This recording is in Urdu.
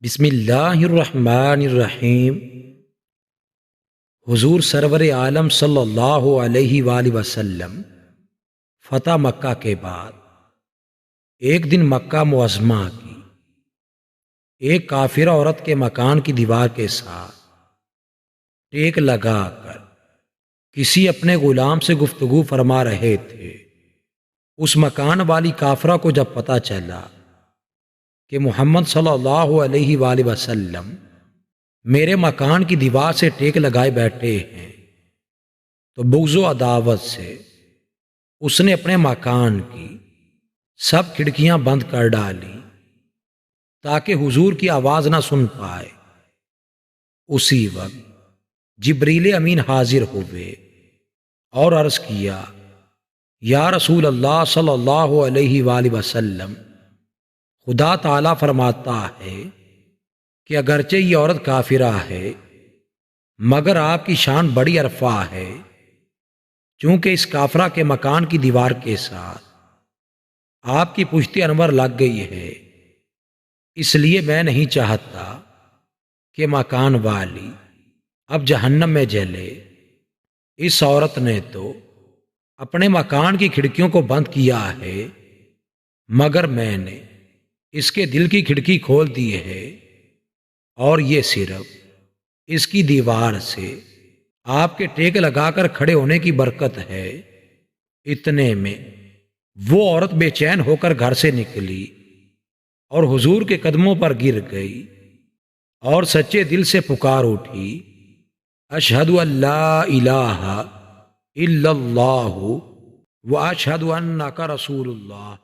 بسم اللہ الرحمن الرحیم۔ حضور سرور عالم صلی اللہ علیہ وآلہ وسلم فتح مکہ کے بعد ایک دن مکہ معظمہ کی ایک کافرہ عورت کے مکان کی دیوار کے ساتھ ٹیک لگا کر کسی اپنے غلام سے گفتگو فرما رہے تھے۔ اس مکان والی کافرہ کو جب پتہ چلا کہ محمد صلی اللہ علیہ وآلہ وسلم میرے مکان کی دیوار سے ٹیک لگائے بیٹھے ہیں تو بغض و عداوت سے اس نے اپنے مکان کی سب کھڑکیاں بند کر ڈالیں تاکہ حضور کی آواز نہ سن پائے۔ اسی وقت جبریل امین حاضر ہوئے اور عرض کیا، یا رسول اللہ صلی اللہ علیہ وآلہ وسلم، خدا تعالیٰ فرماتا ہے کہ اگرچہ یہ عورت کافرہ ہے مگر آپ کی شان بڑی عرفہ ہے، چونکہ اس کافرہ کے مکان کی دیوار کے ساتھ آپ کی پشت انور لگ گئی ہے، اس لیے میں نہیں چاہتا کہ مکان والی اب جہنم میں جلے۔ اس عورت نے تو اپنے مکان کی کھڑکیوں کو بند کیا ہے مگر میں نے اس کے دل کی کھڑکی کھول دی ہے، اور یہ صرف اس کی دیوار سے آپ کے ٹیک لگا کر کھڑے ہونے کی برکت ہے۔ اتنے میں وہ عورت بے چین ہو کر گھر سے نکلی اور حضور کے قدموں پر گر گئی اور سچے دل سے پکار اٹھی، اشہد ان لا الہ الا اللہ و اشہد انک رسول اللہ۔